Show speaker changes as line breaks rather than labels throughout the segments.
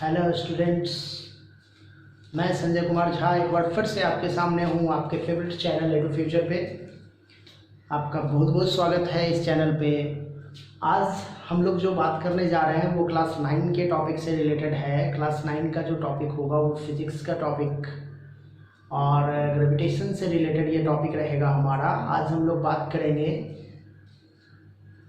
Hello students, मैं संजय कुमार झा एक बार फिर से आपके सामने हूँ आपके फेवरेट चैनल एडू फ्यूचर पे। आपका बहुत बहुत स्वागत है इस चैनल पे। आज हम लोग जो बात करने जा रहे हैं वो क्लास 9 के टॉपिक से रिलेटेड है। क्लास 9 का जो टॉपिक होगा वो फिजिक्स का टॉपिक और ग्रेविटेशन से रिलेटेड ये टॉपिक रहेगा हमारा। आज हम लोग बात करेंगे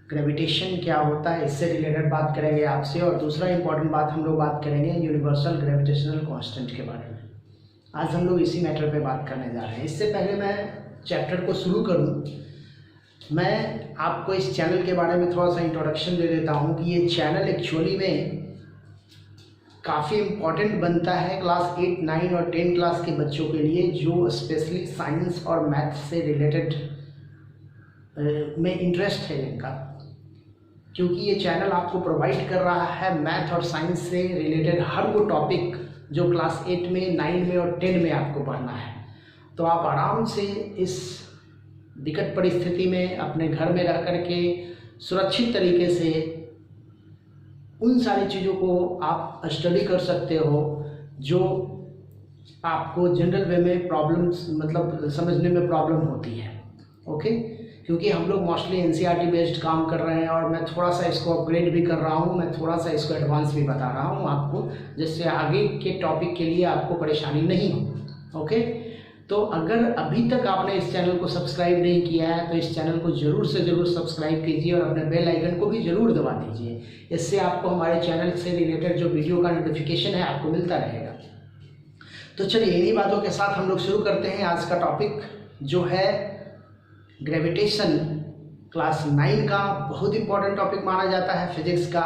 ग्रेविटेशन क्या होता है, इससे रिलेटेड बात करेंगे आपसे। और दूसरा इम्पॉर्टेंट बात हम लोग बात करेंगे यूनिवर्सल ग्रेविटेशनल कांस्टेंट के बारे में। आज हम लोग इसी मैटर पे बात करने जा रहे हैं। इससे पहले मैं चैप्टर को शुरू करूं, मैं आपको इस चैनल के बारे में थोड़ा सा इंट्रोडक्शन दे देता हूं कि ये चैनल एक्चुअली में काफ़ी इम्पॉर्टेंट बनता है क्लास 8, 9 और 10 क्लास के बच्चों के लिए जो स्पेशली साइंस और मैथ से रिलेटेड में इंटरेस्ट है इनका, क्योंकि ये चैनल आपको प्रोवाइड कर रहा है मैथ और साइंस से रिलेटेड हर वो टॉपिक जो क्लास 8 में, 9 में और 10 में आपको पढ़ना है। तो आप आराम से इस विकट परिस्थिति में अपने घर में रह करके सुरक्षित तरीके से उन सारी चीज़ों को आप स्टडी कर सकते हो जो आपको जनरल वे में प्रॉब्लम्स मतलब समझने में प्रॉब्लम होती है। ओके, क्योंकि हम लोग मोस्टली एनसीईआरटी बेस्ड काम कर रहे हैं और मैं थोड़ा सा इसको अपग्रेड भी कर रहा हूँ, मैं थोड़ा सा इसको एडवांस भी बता रहा हूँ आपको, जिससे आगे के टॉपिक के लिए आपको परेशानी नहीं हो। ओके, तो अगर अभी तक आपने इस चैनल को सब्सक्राइब नहीं किया है तो इस चैनल को ज़रूर से ज़रूर सब्सक्राइब कीजिए और अपने बेल आइकन को भी ज़रूर दबा दीजिए। इससे आपको हमारे चैनल से रिलेटेड जो वीडियो का नोटिफिकेशन है आपको मिलता रहेगा। तो चलिए इन्हीं बातों के साथ हम लोग शुरू करते हैं। आज का टॉपिक जो है ग्रेविटेशन, क्लास 9 का बहुत इंपॉर्टेंट टॉपिक माना जाता है फिजिक्स का।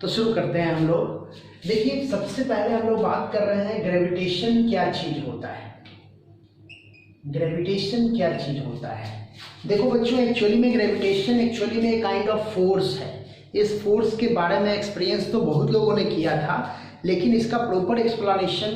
तो शुरू करते हैं हम लोग। देखिए, सबसे पहले हम लोग बात कर रहे हैं ग्रेविटेशन क्या चीज़ होता है। ग्रेविटेशन क्या चीज़ होता है? देखो बच्चों, एक्चुअली में ग्रेविटेशन एक्चुअली में एक काइंड ऑफ फोर्स है। इस फोर्स के बारे में एक्सपीरियंस तो बहुत लोगों ने किया था, लेकिन इसका प्रॉपर एक्सप्लेनेशन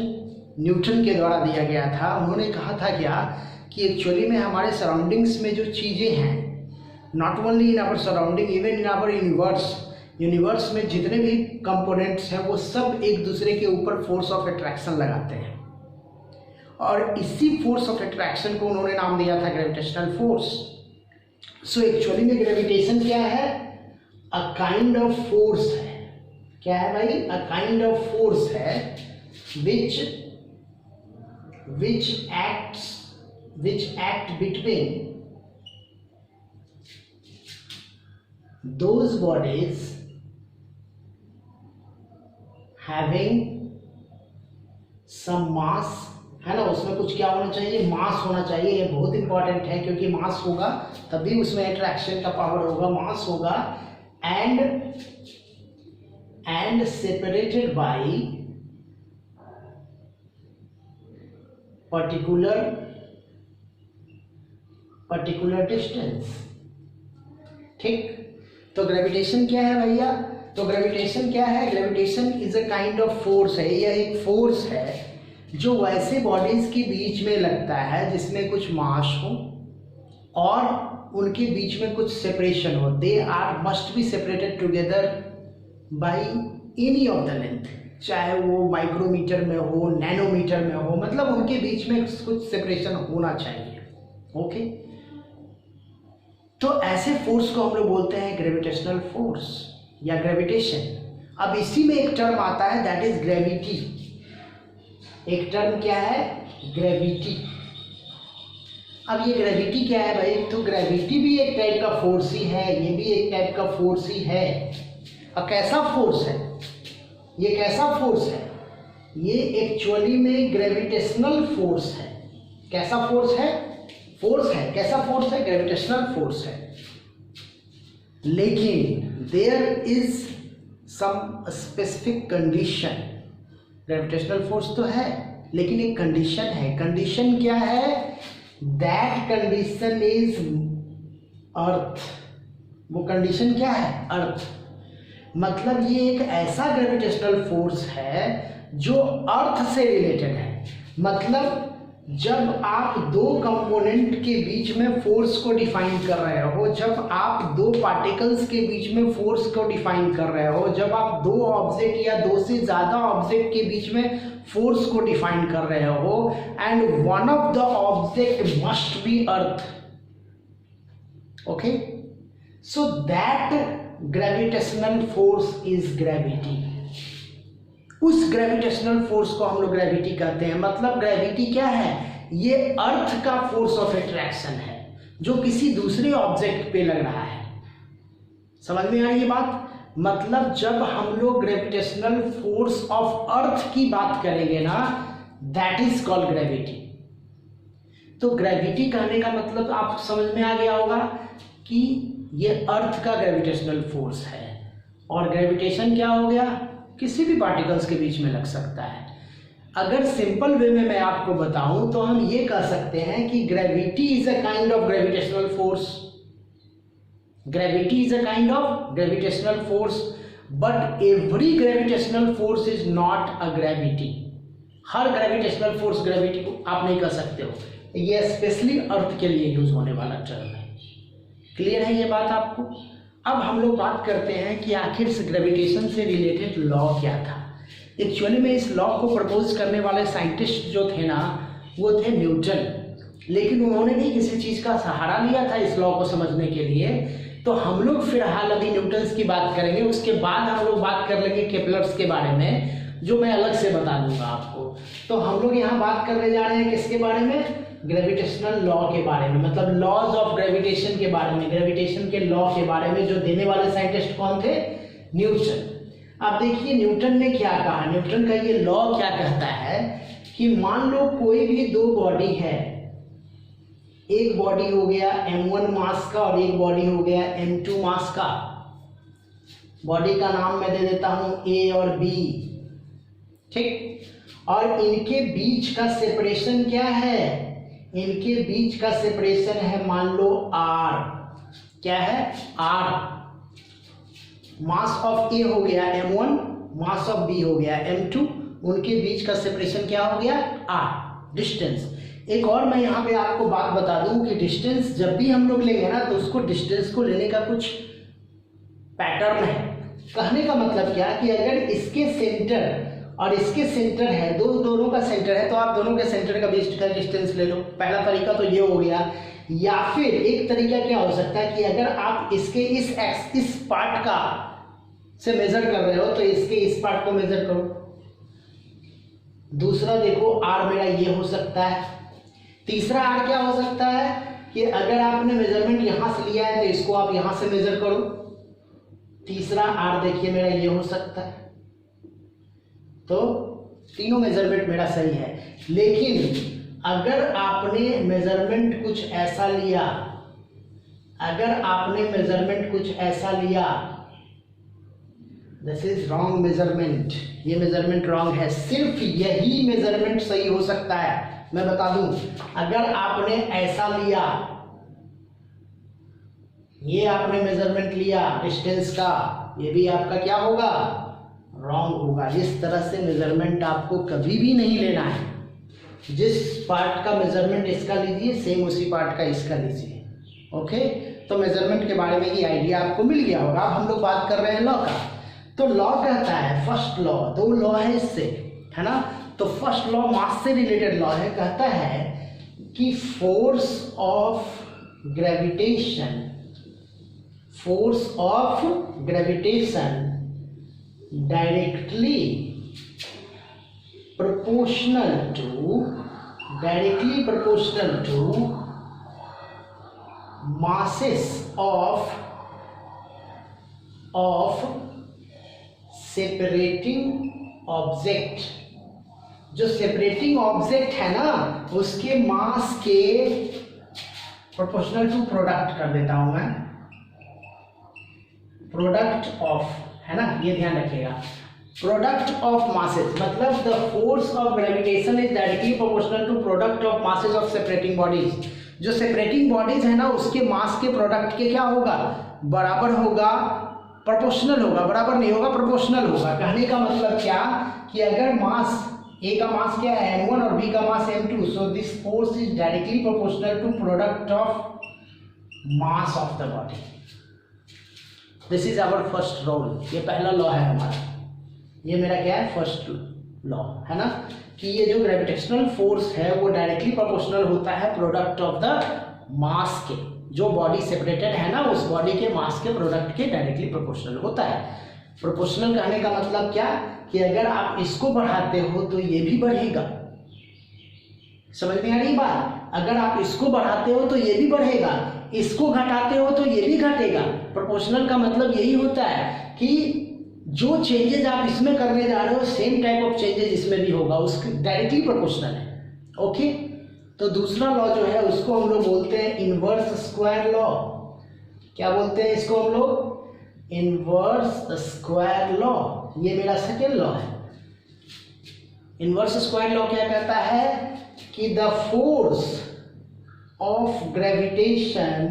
न्यूटन के द्वारा दिया गया था। उन्होंने कहा था क्या कि एक्चुअली में हमारे सराउंडिंग्स में जो चीज़ें हैं, not only in our surrounding, even in our universe में जितने भी कंपोनेंट्स हैं वो सब एक दूसरे के ऊपर फोर्स ऑफ अट्रैक्शन लगाते हैं। और इसी फोर्स ऑफ अट्रैक्शन को उन्होंने नाम दिया था ग्रेविटेशनल फोर्स। सो एक्चुअली में ग्रेविटेशन क्या है? अ काइंड ऑफ फोर्स है। क्या है भाई? अ काइंड ऑफ फोर्स है which act between those bodies having some mass, है ना। उसमें कुछ क्या होना चाहिए? मास होना चाहिए। ये बहुत इंपॉर्टेंट है, क्योंकि मास होगा तभी उसमें अट्रैक्शन का पावर होगा। मास होगा and separated by particular distance. ठीक, तो ग्रेविटेशन क्या है भैया? तो ग्रेविटेशन क्या है? Gravitation is a kind of force है। यह एक फोर्स है जो वैसे बॉडीज के बीच में लगता है जिसमें कुछ मास हो और उनके बीच में कुछ सेपरेशन हो। They are must be separated together by any of the length, चाहे वो माइक्रोमीटर में हो, नैनोमीटर में हो, मतलब उनके बीच में कुछ सेपरेशन होना चाहिए। ओके, तो ऐसे फोर्स को हम लोग बोलते हैं ग्रेविटेशनल फोर्स या ग्रेविटेशन। अब इसी में एक टर्म आता है, दैट इज ग्रेविटी। एक टर्म क्या है? ग्रेविटी। अब ये ग्रेविटी क्या है भाई? तो ग्रेविटी भी एक टाइप का फोर्स ही है, ये भी एक टाइप का फोर्स ही है। और कैसा फोर्स है ये? कैसा फोर्स है ये? एक्चुअली में ग्रेविटेशनल फोर्स है। कैसा फोर्स है? फोर्स है। कैसा फोर्स है? ग्रेविटेशनल फोर्स है। लेकिन there is some specific condition. Gravitational force तो है, लेकिन एक कंडीशन है। कंडीशन क्या है? That condition is earth. वो कंडीशन क्या है? अर्थ। मतलब ये एक ऐसा ग्रेविटेशनल फोर्स है जो अर्थ से रिलेटेड है। मतलब जब आप दो कंपोनेंट के बीच में फोर्स को डिफाइन कर रहे हो, जब आप दो पार्टिकल्स के बीच में फोर्स को डिफाइन कर रहे हो, जब आप दो ऑब्जेक्ट या दो से ज़्यादा ऑब्जेक्ट के बीच में फोर्स को डिफाइन कर रहे हो, and one of the object must be earth, okay, so that gravitational force is gravity. उस ग्रेविटेशनल फोर्स को हम लोग ग्रेविटी कहते हैं। मतलब ग्रेविटी क्या है? ये अर्थ का फोर्स ऑफ अट्रैक्शन है जो किसी दूसरे ऑब्जेक्ट पे लग रहा है। समझ में आ रही है बात? मतलब जब हम लोग ग्रेविटेशनल फोर्स ऑफ अर्थ की बात करेंगे ना, दैट इज कॉल्ड ग्रेविटी। तो ग्रेविटी कहने का मतलब आप समझ में आ गया होगा कि ये अर्थ का ग्रेविटेशनल फोर्स है। और ग्रेविटेशन क्या हो गया? किसी भी पार्टिकल्स के बीच में लग सकता है। अगर सिंपल वे में मैं आपको बताऊं तो हम ये कह सकते हैं कि gravity is a kind of gravitational force. Gravity is a kind of gravitational force, but every gravitational force is not a gravity. Her gravitational force gravity को आप नहीं कह सकते हो। ये स्पेशली अर्थ के लिए यूज होने वाला टर्म है। क्लियर है ये बात आपको? अब हम लोग बात करते हैं कि आखिर से ग्रेविटेशन से रिलेटेड लॉ क्या था। एक्चुअली में इस लॉ को प्रपोज करने वाले साइंटिस्ट जो थे ना, वो थे न्यूटन। लेकिन उन्होंने भी किसी चीज़ का सहारा लिया था इस लॉ को समझने के लिए। तो हम लोग फिलहाल अभी न्यूटन्स की बात करेंगे, उसके बाद हम लोग बात कर लेंगे केपलर्स के बारे में, जो मैं अलग से बता दूंगा आपको। तो हम लोग यहाँ बात करने जा रहे हैं किसके बारे में? ग्रेविटेशनल लॉ के बारे में, मतलब लॉज ऑफ ग्रेविटेशन के बारे में, ग्रेविटेशन के लॉ के बारे में। जो देने वाले साइंटिस्ट कौन थे? न्यूटन। अब देखिए न्यूटन ने क्या कहा। न्यूटन का ये लॉ क्या कहता है कि मान लो कोई भी दो बॉडी है, एक बॉडी हो गया m1 मास का और एक बॉडी हो गया m2 मास का। बॉडी का नाम मैं दे देता हूं A और B, ठीक। और इनके बीच का सेपरेशन क्या है? इनके बीच का सेपरेशन है मान लो R। क्या है? R। मास ऑफ A हो गया m1, मास ऑफ B हो गया m2, उनके बीच का सेपरेशन क्या हो गया? R, distance. एक और मैं यहाँ पे आपको बात बता दूं कि डिस्टेंस जब भी हम लोग लेंगे ना, तो उसको डिस्टेंस को लेने का कुछ पैटर्न है। कहने का मतलब क्या कि अगर इसके सेंटर और इसके सेंटर है, दोनों का सेंटर है, तो आप दोनों के सेंटर का बीच का डिस्टेंस ले लो। पहला तरीका तो ये हो गया। या फिर एक तरीका क्या हो सकता है कि अगर आप इसके इस पार्ट का से मेजर कर रहे हो, तो इसके इस पार्ट को मेजर करो। दूसरा देखो आर मेरा ये हो सकता है। तीसरा आर क्या हो सकता है कि अगर आपने मेजरमेंट यहां से लिया है तो इसको आप यहां से मेजर करो। तीसरा आर देखिए मेरा ये हो सकता है। तो तीनों मेजरमेंट मेरा सही है। लेकिन अगर आपने मेजरमेंट कुछ ऐसा लिया, अगर आपने मेजरमेंट कुछ ऐसा लिया, दिस इज रॉन्ग मेजरमेंट, ये मेजरमेंट रॉन्ग है। सिर्फ यही मेजरमेंट सही हो सकता है। मैं बता दूं, अगर आपने ऐसा लिया, ये आपने मेजरमेंट लिया डिस्टेंस का, ये भी आपका क्या होगा? रॉन्ग होगा। इस तरह से मेजरमेंट आपको कभी भी नहीं लेना है। जिस पार्ट का मेजरमेंट इसका लीजिए, सेम उसी पार्ट का इसका लीजिए। ओके, तो मेजरमेंट के बारे में ये आइडिया आपको मिल गया होगा। अब हम लोग बात कर रहे हैं लॉ का। तो लॉ कहता है, फर्स्ट लॉ, दो लॉ है इससे, है ना। तो फर्स्ट लॉ मास से रिलेटेड लॉ है। कहता है कि force of gravitation, force of gravitation directly proportional to masses of separating object। जो सेपरेटिंग ऑब्जेक्ट है ना, उसके मास के प्रोपोर्शनल टू प्रोडक्ट कर देता हूं मैं, प्रोडक्ट ऑफ, है ना, ये ध्यान रखिएगा। प्रोडक्ट ऑफ मासेस, मतलब the force of gravitation is directly proportional to product of masses of separating bodies. जो सेपरेटिंग बॉडीज है ना, उसके मास के प्रोडक्ट के क्या होगा? बराबर होगा, प्रोपोर्शनल होगा। बराबर नहीं होगा, प्रोपोर्शनल होगा। कहने का मतलब क्या कि अगर मास ए का मास क्या है m1 और b का mass m2, so this force is directly proportional to product of mass of the body. This is our first rule, ये पहला लॉ है हमारा, ये मेरा क्या है फर्स्ट लॉ है ना, कि ये जो ग्रेविटेशनल फोर्स है वो डायरेक्टली प्रोपोर्शनल होता है प्रोडक्ट ऑफ द मास के, जो बॉडी सेपरेटेड है ना उस बॉडी के मास के प्रोडक्ट के डायरेक्टली प्रोपोर्शनल होता है। प्रोपोर्शनल कहने का मतलब क्या, कि अगर आप इसको बढ़ाते हो तो ये भी बढ़ेगा, समझ में आ रही बात, अगर आप इसको बढ़ाते हो तो ये भी बढ़ेगा, इसको घटाते हो तो ये भी घटेगा। प्रोपोर्शनल का मतलब यही होता है कि जो चेंजेस आप इसमें करने जा रहे हो सेम टाइप ऑफ चेंजेस इसमें भी होगा, उसके डायरेक्टली प्रोपोर्शनल है। ओके, तो दूसरा लॉ जो है उसको हम लोग बोलते हैं इनवर्स स्क्वायर लॉ। क्या बोलते हैं इसको हम लोग, इनवर्स स्क्वायर लॉ। ये मेरा सेकेंड लॉ है। इनवर्स स्क्वायर लॉ क्या कहता है कि the force of gravitation,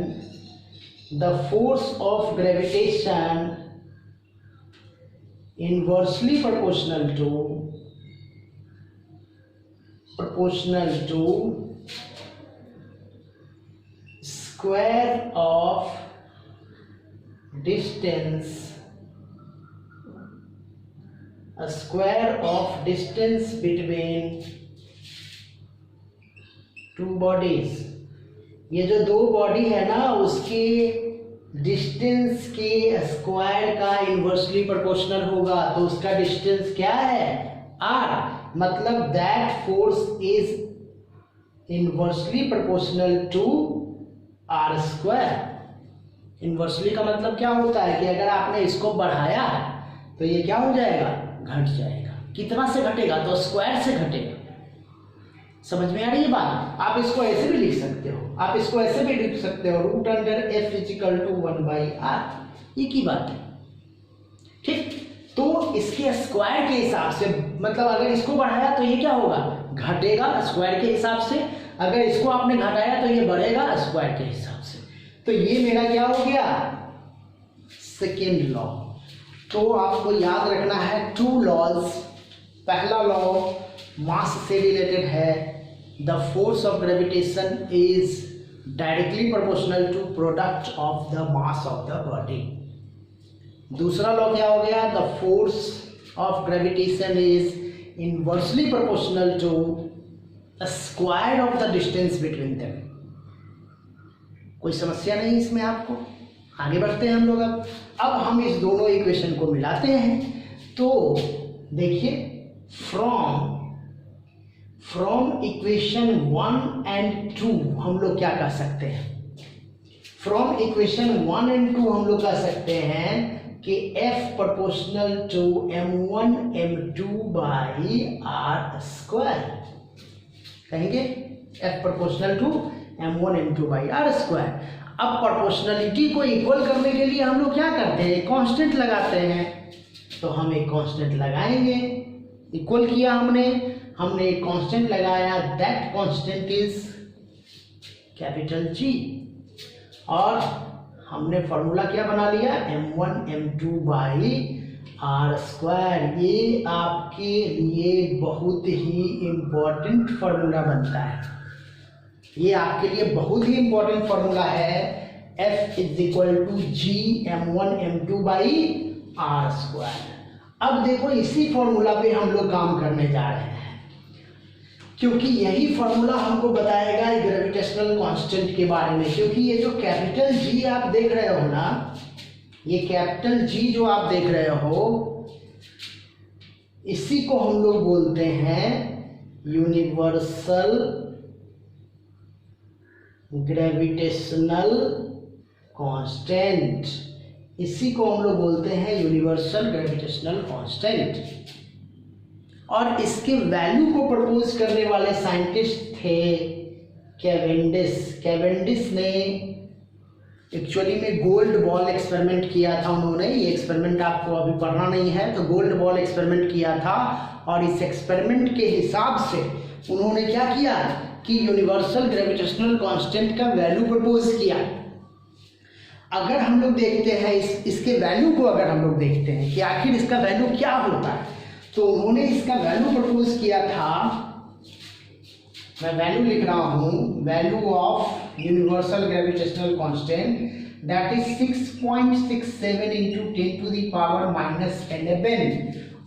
the force of gravitation inversely proportional to square of distance, a square of distance between two bodies। ये जो दो बॉडी है ना उसके डिस्टेंस के स्क्वायर का इनवर्सली प्रोपोर्शनल होगा, तो उसका डिस्टेंस क्या है r, मतलब that force is inversely proportional to r square. Inversely का मतलब क्या होता है कि अगर आपने इसको बढ़ाया तो ये क्या हो जाएगा, घट जाएगा। कितना से घटेगा, तो स्क्वायर से घटेगा। समझ में आ रही है बात। आप इसको ऐसे भी लिख सकते हो, आप इसको ऐसे भी लिख सकते हो, root under F is equal to 1/r, ये की बात है। ठीक, तो इसके स्क्वायर के हिसाब से, मतलब अगर इसको बढ़ाया तो ये क्या होगा, घटेगा स्क्वायर के हिसाब से, अगर इसको आपने घटाया तो ये बढ़ेगा स्क्वायर के हिसाब से। तो ये मेरा क्या हो गया, सेकेंड लॉ। तो आपको याद रखना है टू लॉज। पहला लॉ मास से रिलेटेड है, the force of gravitation is directly proportional to product of the mass of the body. दूसरा लॉ क्या हो गया, the force of gravitation is inversely proportional to square of the distance between them. कोई समस्या नहीं इसमें आपको, आगे बढ़ते हैं हम लोग। अब हम इस दोनों इक्वेशन को मिलाते हैं। तो देखिए, फ्रॉम इक्वेशन 1 एंड 2 हम लोग क्या कह सकते हैं, फ्रॉम इक्वेशन 1 एंड 2 हम लोग कह सकते हैं कि F proportional to m1 m2 by r square. कहेंगे F proportional to m1 m2 by r square. अब प्रोपोर्शनलिटी को इक्वल करने के लिए हम लोग क्या करते हैं, कांस्टेंट लगाते हैं। तो हम एक कांस्टेंट लगाएंगे, इक्वल किया हमने एक कांस्टेंट लगाया, that constant is capital G, और हमने फॉर्मूला क्या बना लिया, m1 m2 by r square. ये आपके लिए बहुत ही इम्पोर्टेंट फॉर्मूला बनता है, ये आपके लिए बहुत ही इम्पोर्टेंट फॉर्मूला है। F is equal to G m1 m2 by r square. अब देखो, इसी फॉर्मूला पे हम लोग काम करने जा रहे हैं, क्योंकि यही फॉर्मूला हमको बताएगा ग्रेविटेशनल कांस्टेंट के बारे में। क्योंकि ये जो कैपिटल G आप देख रहे हो ना, ये कैपिटल G जो आप देख रहे हो, इसी को हम लोग बोलते हैं यूनिवर्सल ग्रेविटेशनल कांस्टेंट। इसी को हम लोग बोलते हैं यूनिवर्सल ग्रेविटेशनल कांस्टेंट। और इसके वैल्यू को प्रपोज करने वाले साइंटिस्ट थे कैवेंडिश। कैवेंडिश ने एक्चुअली में गोल्ड बॉल एक्सपेरिमेंट किया था उन्होंने। ये एक्सपेरिमेंट आपको अभी पढ़ना नहीं है, तो गोल्ड बॉल एक्सपेरिमेंट किया था, और इस एक्सपेरिमेंट के हिसाब से उन्होंने क्या किया कि यूनिवर्सल ग्रेविटेशनल कांस्टेंट का वैल्यू प्रपोज किया। अगर हम लोग देखते हैं इसके वैल्यू को, अगर हम लोग देखते हैं कि आखिर इसका वैल्यू क्या होता है, तो उन्होंने इसका वैल्यू प्रपोज किया था, मैं वैल्यू लिख रहा हूं, value of universal gravitational constant that is 6.67 into 10 to the power -11,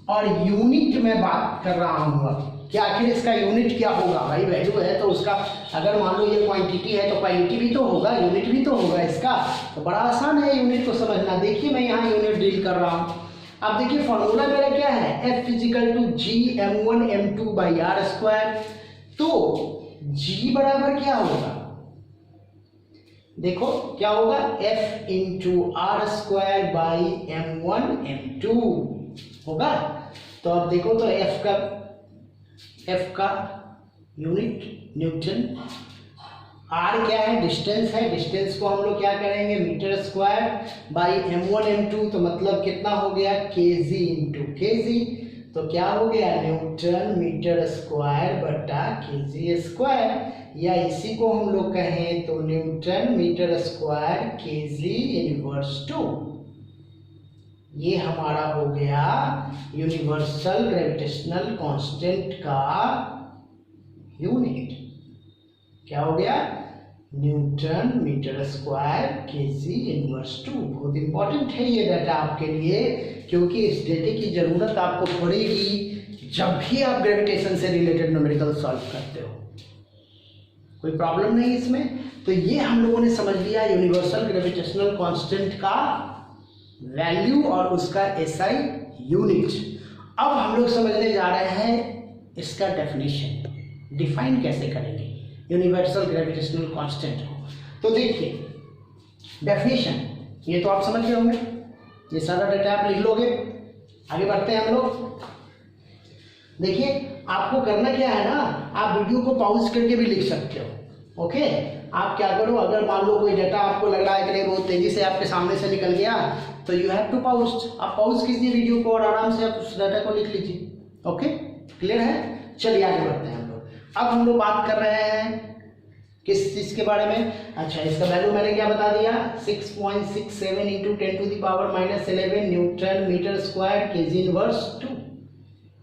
और यूनिट में बात कर रहा हूं अब कि आखिर इसका यूनिट क्या होगा। भाई वैल्यू है तो उसका, अगर मान लो ये क्वांटिटी है तो क्वालिटी भी तो होगा, यूनिट भी तो होगा इसका। तो बड़ा आसान है यूनिट को समझना। देखिए मैं यहाँ यूनिट डील कर रहा हूँ। अब देखिए फॉर्मूला मेरा क्या है, F is equal to G m1m2 by r square. तो G बराबर क्या होगा, देखो क्या होगा, F into r square by m1m2 होगा। तो अब देखो तो F का यूनिट न्यूटन, R क्या है, डिस्टेंस है, डिस्टेंस को हम लोग क्या करेंगे, मीटर स्क्वायर बाई m1m2, तो मतलब कितना हो गया, kg इंटू kg। तो क्या हो गया, न्यूटन मीटर स्क्वायर बटा kg स्क्वायर, या इसी को हम लोग कहें तो newton metre square kg inverse 2। ये हमारा हो गया यूनिवर्सल ग्रेविटेशनल कांस्टेंट का यूनिट। क्या हो गया, newton metre square kg inverse 2। बहुत इंपॉर्टेंट है ये डाटा आपके लिए, क्योंकि इस डेटे की जरूरत आपको पड़ेगी जब भी आप ग्रेविटेशन से रिलेटेड न्यूमेरिकल सॉल्व करते हो। कोई प्रॉब्लम नहीं इसमें। तो ये हम लोगों ने समझ लिया यूनिवर्सल ग्रेविटेशनल कांस्टेंट का वैल्यू और उसका एसआई यूनिट। अब हम लोग समझने जा रहे हैं इसका डेफिनेशन, डिफाइन कैसे करेंगे यूनिवर्सल ग्रेविटेशनल कांस्टेंट को। तो देखिए डेफिनेशन, ये तो आप समझ गए होंगे, ये सारा डेटा आप लिख लोगे। आगे बढ़ते हैं हम लोग। देखिए आपको करना क्या है ना, आप वीडियो को पॉज करके भी लिख सकते हो। ओके, आप क्या करो, अगर मान लो कोई डेटा आपको लग रहा है कि नहीं बहुत तेजी से आपके सामने से निकल गया, तो यू हैव टू पॉज। आप पॉज कीजिए वीडियो को और आराम से आप उस डाटा को लिख लीजिए। ओके, क्लियर है। चलिए आगे बढ़ते हैं हम लोग। अब हम लोग बात कर रहे हैं किस चीज के बारे में, अच्छा इसका वैल्यू मैंने क्या बता दिया, 6.67 into 10 to the power -11 newton metre square kg inverse 2।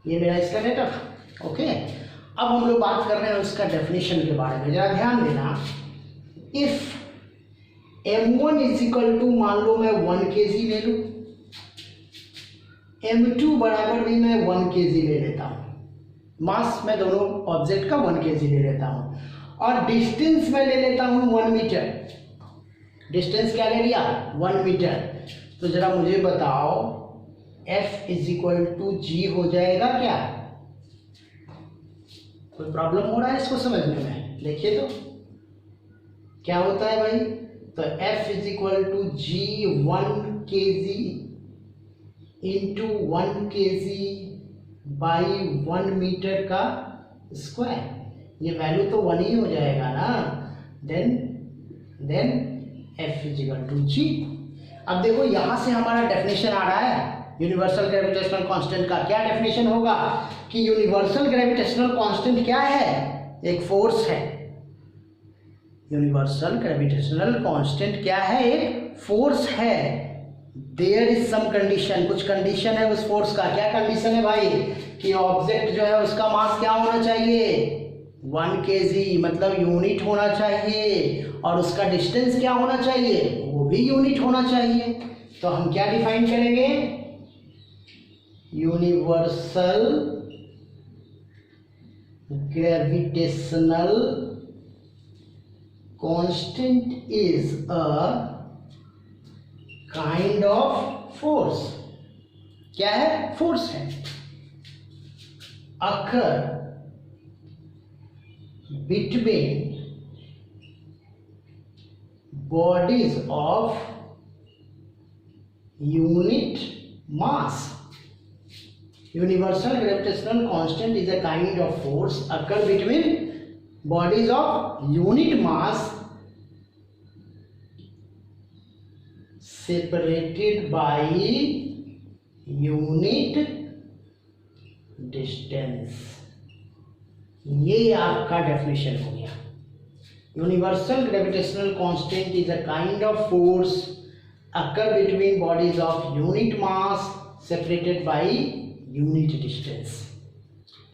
ये मेरा इसका डेटा था। ओके, अब हम लोग बात कर रहे हैं उसका डेफिनेशन के बारे में। जरा ध्यान देना, if m1 is equal to, मान लो मैं 1 kg ले लूं, m2 बराबर भी मैं 1 kg ले लेता हूं, मास मैं दोनों ऑब्जेक्ट का 1 kg ले लेता हूं, और डिस्टेंस मैं ले लेता हूं 1 मीटर। डिस्टेंस क्या ले लिया, 1 मीटर। तो जरा मुझे बताओ F इज इक्वल टू जी हो जाएगा क्या, कोई प्रॉब्लम हो रहा है इसको समझने में, देखिए तो क्या होता है भाई। तो F is equal to G 1 kg into 1 kg by 1 metre का स्क्वायर, ये वैल्यू तो 1 ही हो जाएगा ना। Then F is equal to G. अब देखो यहां से हमारा डेफिनेशन आ रहा है यूनिवर्सल ग्रेविटेशनल कांस्टेंट का। क्या डेफिनेशन होगा कि यूनिवर्सल ग्रेविटेशनल कांस्टेंट क्या है, एक फोर्स है। यूनिवर्सल ग्रेविटेशनल कांस्टेंट क्या है, एक फोर्स है। देयर इज सम कंडीशन, कुछ कंडीशन है उस फोर्स का। क्या कंडीशन है भाई, कि ऑब्जेक्ट जो है उसका मास क्या होना चाहिए, 1 kg, मतलब यूनिट होना चाहिए, और उसका डिस्टेंस क्या होना चाहिए, वो भी यूनिट होना चाहिए। तो हम क्या डिफाइन करेंगे, universal gravitational constant is a kind of force. क्या है, फोर्स है। Occur between bodies of unit mass. Universal gravitational constant is a kind of force occur between bodies of unit mass separated by unit distance. ये आपका definition हो गया। Universal gravitational constant is a kind of force occur between bodies of unit mass separated by unit distance,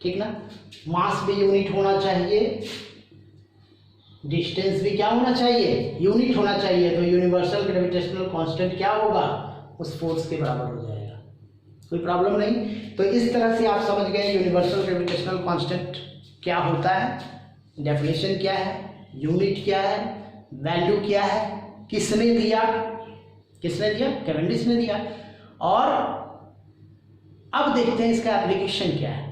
ठीक ना। मास भी unit होना चाहिए, distance भी क्या होना चाहिए, यूनिट होना चाहिए। तो यूनिवर्सल ग्रेविटेशनल कांस्टेंट क्या होगा, उस फोर्स के बराबर हो जाएगा, कोई प्रॉब्लम नहीं। तो इस तरह से आप समझ गए यूनिवर्सल ग्रेविटेशनल कांस्टेंट क्या होता है, डेफिनेशन क्या है, यूनिट क्या है, वैल्यू क्या है, किसने दिया, कैवेंडिश ने दिया। और अब देखते हैं इसका एप्लीकेशन क्या है।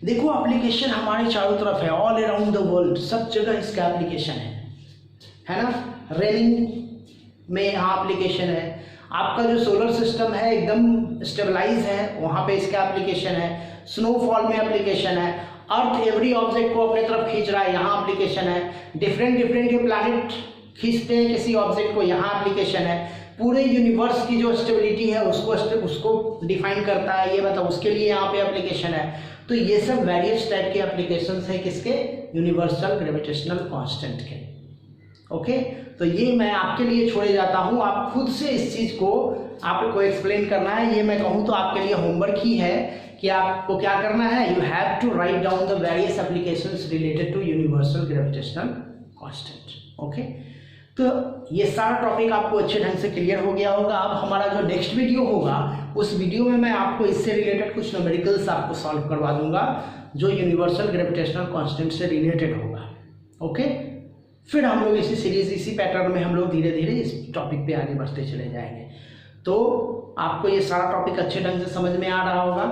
देखो एप्लीकेशन हमारे चारों तरफ है, ऑल अराउंड द वर्ल्ड, सब जगह इसका एप्लीकेशन है ना। रेनिंग में यहाँ एप्लीकेशन है, आपका जो सोलर सिस्टम है एकदम स्टेबलाइज है, वहाँ पे इसका एप्लीकेशन है। स्नोफॉल में एप्लीकेशन है, अर्थ एवरी ऑब्जेक्ट को अपने तरफ खींच रहा है, यहाँ एप्लीकेशन है। डिफरेंट के प्लैनेट खींचते हैं किसी ऑब्जेक्ट को, यहाँ एप्लीकेशन है। पूरे यूनिवर्स की जो स्टेबिलिटी है उसको डिफाइन करता है, ये मतलब उसके लिए यहाँ पे एप्लीकेशन है। तो ये सब वेरियस टाइप के एप्लीकेशंस हैं किसके, यूनिवर्सल ग्रेविटेशनल कांस्टेंट के। ओके, तो ये मैं आपके लिए छोड़े जाता हूँ, आप खुद से इस चीज़ को आपको एक्सप्लेन करना है। ये मैं कहूँ तो आपके लिए होमवर्क ही है कि आपको क्या करना है, you have to write down the various applications related to universal gravitational constant. Okay, तो ये सारा टॉपिक आपको अच्छे ढंग से क्लियर हो गया होगा। अब हमारा जो नेक्स्ट वीडियो होगा, उस वीडियो में मैं आपको इससे रिलेटेड कुछ न्यूमेरिकल्स आपको सॉल्व करवा दूंगा जो यूनिवर्सल ग्रेविटेशनल कांस्टेंट से रिलेटेड होगा। ओके, फिर हम लोग इसी सीरीज, इसी पैटर्न में हम लोग धीरे धीरे इस टॉपिक पे आगे बढ़ते चले जाएंगे। तो आपको ये सारा टॉपिक अच्छे ढंग से समझ में आ रहा होगा,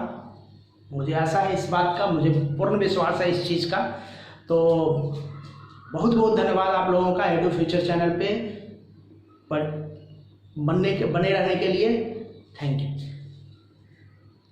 मुझे आशा है इस बात का, मुझे पूर्ण विश्वास है इस चीज़ का। तो बहुत बहुत धन्यवाद आप लोगों का एडू फ्यूचर चैनल पे बने रहने के लिए। Thank you.